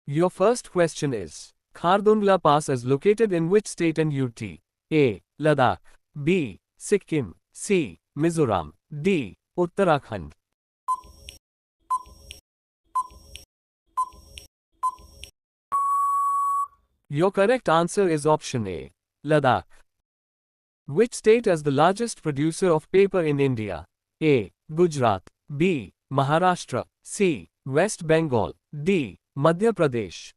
Your first question is, Khardungla Pass is located in which state and UT? A. Ladakh. B. Sikkim. C. Mizoram. D. Uttarakhand. Your correct answer is option A. Ladakh. Which state is the largest producer of paper in India? A. Gujarat. B. Maharashtra. C. West Bengal. D. Madhya Pradesh.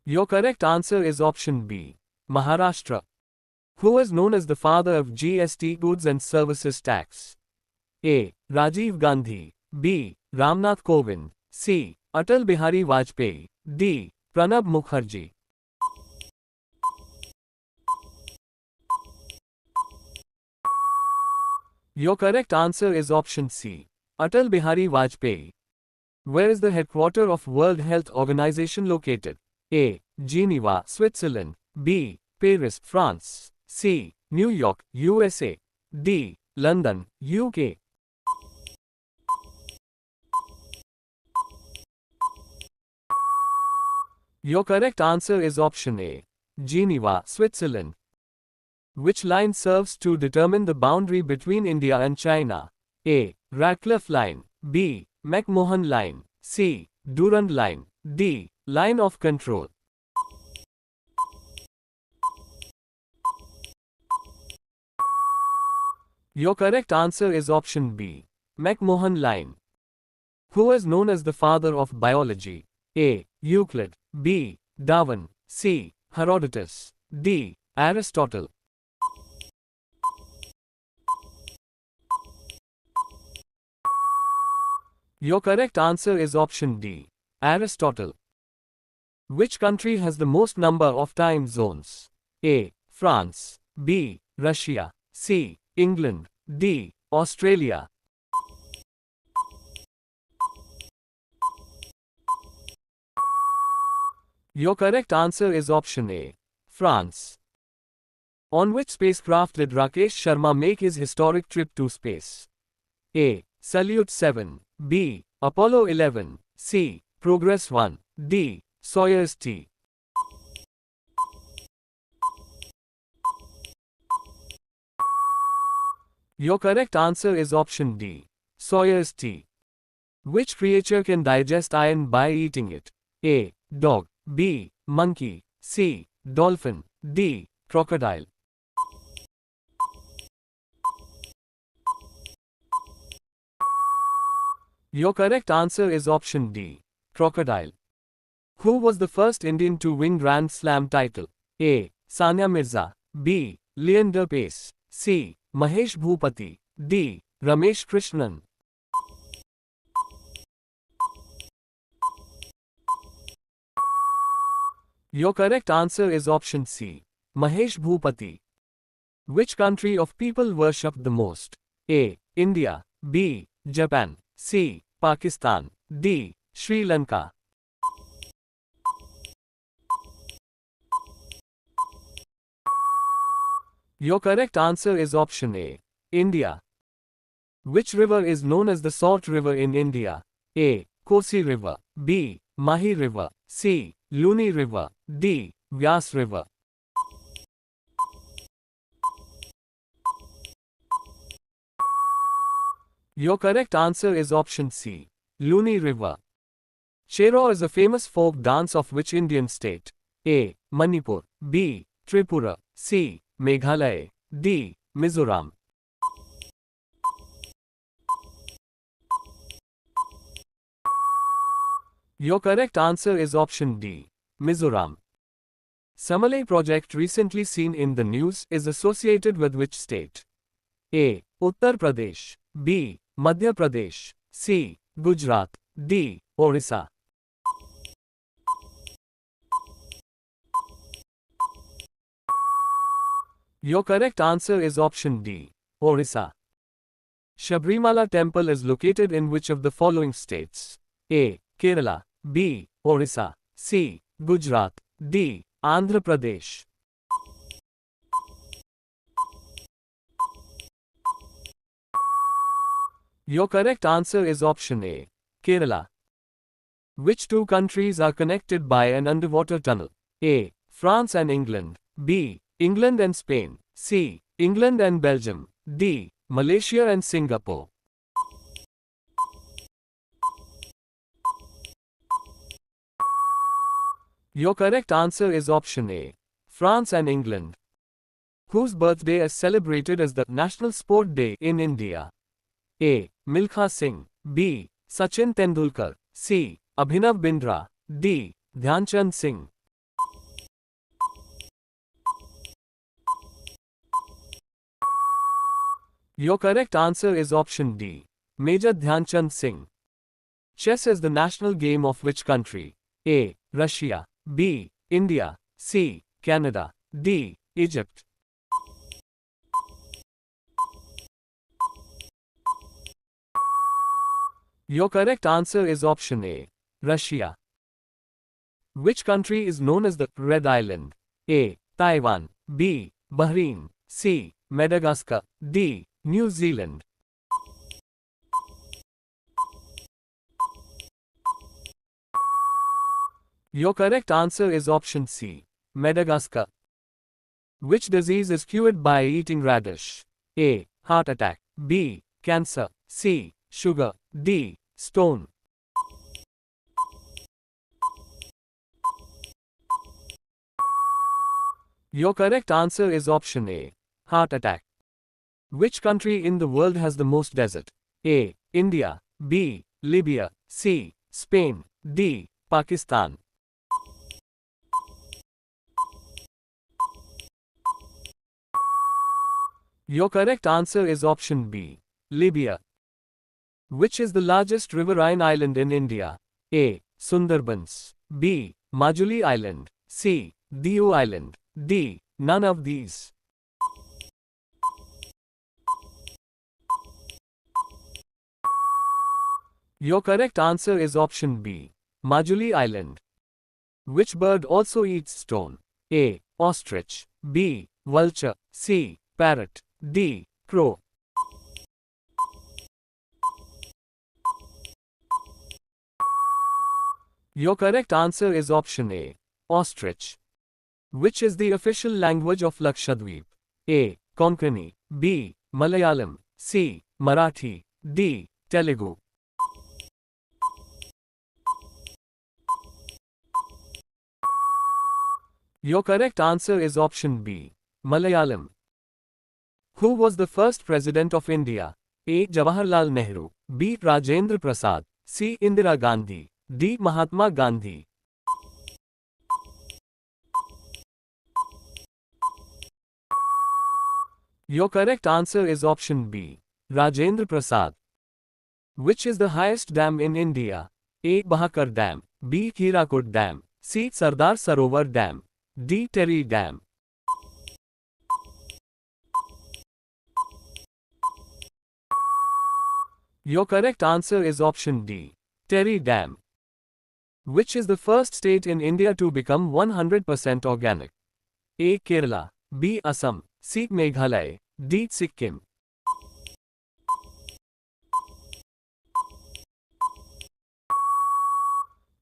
Your correct answer is option B. Maharashtra. Who is known as the father of GST, Goods and Services Tax? A. Rajiv Gandhi. B. Ramnath Kovind. C. Atal Bihari Vajpayee. D. Pranab Mukherjee. Your correct answer is option C. Atal Bihari Vajpayee. Where is the headquarters of World Health Organization located? A. Geneva, Switzerland. B. Paris, France. C. New York, USA. D. London, UK. Your correct answer is option A. Geneva, Switzerland. Which line serves to determine the boundary between India and China? A. Radcliffe Line. B. McMahon Line. C. Durand Line. D. Line of Control. Your correct answer is option B. McMahon Line. Who is known as the father of biology? A. Euclid. B. Darwin. C. Herodotus. D. Aristotle. Your correct answer is option D. Aristotle. Which country has the most number of time zones? A. France. B. Russia. C. England. D. Australia. Your correct answer is option A. France. On which spacecraft did Rakesh Sharma make his historic trip to space? A. Salyut 7. B. Apollo 11. C. Progress 1. D. Soyuz T. Your correct answer is option D. Soyuz T. Which creature can digest iron by eating it? A. Dog. B. Monkey. C. Dolphin. D. Crocodile. Your correct answer is option D. Crocodile. Who was the first Indian to win Grand Slam title? A. Sania Mirza. B. Leander Paes. C. Mahesh Bhupati. D. Ramesh Krishnan. Your correct answer is option C. Mahesh Bhupati. Which country of people worshipped the most? A. India. B. Japan. C. Pakistan. D. Sri Lanka. Your correct answer is option A. India. Which river is known as the Salt River in India? A. Kosi River. B. Mahi River. C. Luni River. D. Vyas River. Your correct answer is option C. Luni River. Chero is a famous folk dance of which Indian state? A. Manipur. B. Tripura. C. Meghalaya. D. Mizoram. Your correct answer is option D. Mizoram. Samalay project recently seen in the news is associated with which state? A. Uttar Pradesh. B. Madhya Pradesh. C. Gujarat. D. Orissa. Your correct answer is option D. Orissa. Sabrimala temple is located in which of the following states? A. Kerala. B. Orissa. C. Gujarat. D. Andhra Pradesh. Your correct answer is option A. Kerala. Which two countries are connected by an underwater tunnel? A. France and England. B. England and Spain. C. England and Belgium. D. Malaysia and Singapore. Your correct answer is option A. France and England. Whose birthday is celebrated as the National Sport Day in India? A. Milkha Singh. B. Sachin Tendulkar. C. Abhinav Bindra. D. Dhyanchand Singh. Your correct answer is option D. Major Dhyanchand Singh. Chess is the national game of which country? A. Russia. B. India. C. Canada. D. Egypt. Your correct answer is option A. Russia. Which country is known as the Red Island? A. Taiwan. B. Bahrain. C. Madagascar. D. New Zealand. Your correct answer is option C. Madagascar. Which disease is cured by eating radish? A. Heart attack. B. Cancer. C. Sugar. D. Stone. Your correct answer is option A. Heart attack. Which country in the world has the most desert? A. India. B. Libya. C. Spain. D. Pakistan. Your correct answer is option B. Libya. Which is the largest riverine island in India? A. Sundarbans. B. Majuli Island. C. Diu Island. D. None of these. Your correct answer is option B. Majuli Island. Which bird also eats stone? A. Ostrich. B. Vulture. C. Parrot. D. Crow. Your correct answer is option A. Ostrich. Which is the official language of Lakshadweep? A. Konkani. B. Malayalam. C. Marathi. D. Telugu. Your correct answer is option B. Malayalam. Who was the first president of India? A. Jawaharlal Nehru. B. Rajendra Prasad. C. Indira Gandhi. D. Mahatma Gandhi. Your correct answer is option B. Rajendra Prasad. Which is the highest dam in India? A. Bahakar Dam. B. Hirakud Dam. C. Sardar Sarovar Dam. D. Terry Dam. Your correct answer is option D. Terry Dam. Which is the first state in India to become 100% organic? A. Kerala. B. Assam. C. Meghalaya. D. Sikkim.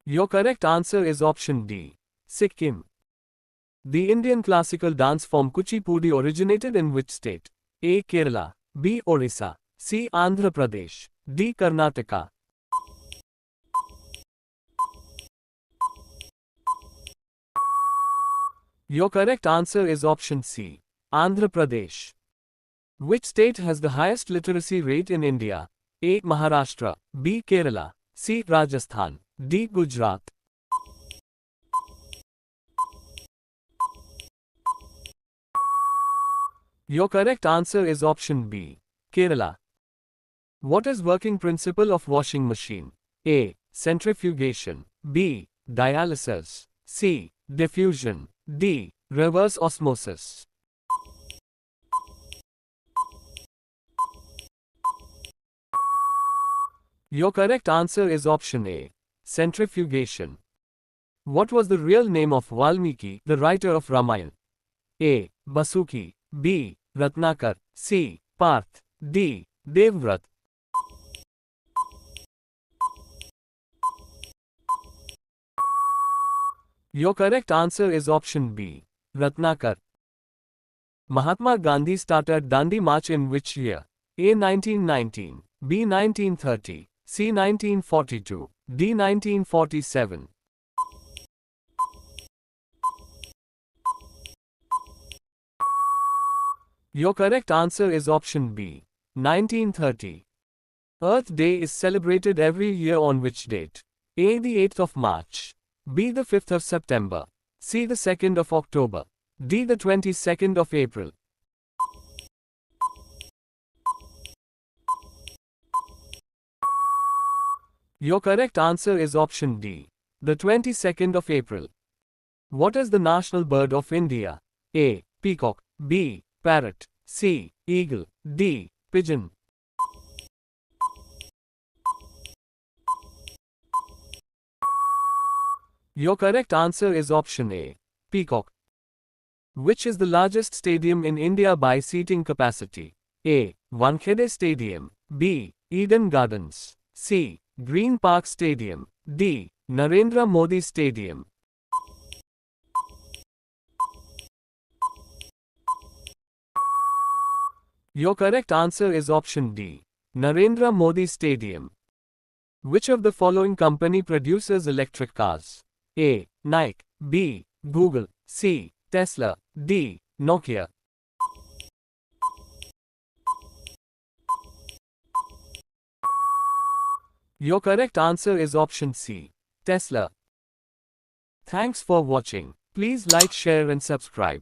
Your correct answer is option D. Sikkim. The Indian classical dance form Kuchipudi originated in which state? A. Kerala. B. Orissa. C. Andhra Pradesh. D. Karnataka. Your correct answer is option C. Andhra Pradesh. Which state has the highest literacy rate in India? A. Maharashtra. B. Kerala. C. Rajasthan. D. Gujarat. Your correct answer is option B. Kerala. What is working principle of washing machine? A. Centrifugation. B. Dialysis. C. Diffusion. D. Reverse osmosis. Your correct answer is option A. Centrifugation. What was the real name of Valmiki, the writer of Ramayana? A. Basuki. B. Ratnakar. C. Parth. D. Devvrat. Your correct answer is option B. Ratnakar. Mahatma Gandhi started Dandi March in which year? A. 1919, B. 1930, C. 1942, D. 1947. Your correct answer is option B. 1930. Earth Day is celebrated every year on which date? A. The 8th of March, B. The 5th of September, C. The 2nd of October, D. The 22nd of April. Your correct answer is option D. The 22nd of April. What is the national bird of India? A. Peacock, B. Parrot, C. Eagle, D. Pigeon. Your correct answer is option A. Peacock. Which is the largest stadium in India by seating capacity? A. Wankhede Stadium, B. Eden Gardens, C. Green Park Stadium, D. Narendra Modi Stadium. Your correct answer is option D. Narendra Modi Stadium. Which of the following company produces electric cars? A. Nike, B. Google, C. Tesla, D. Nokia. Your correct answer is option C. Tesla. Thanks for watching. Please like, share and subscribe.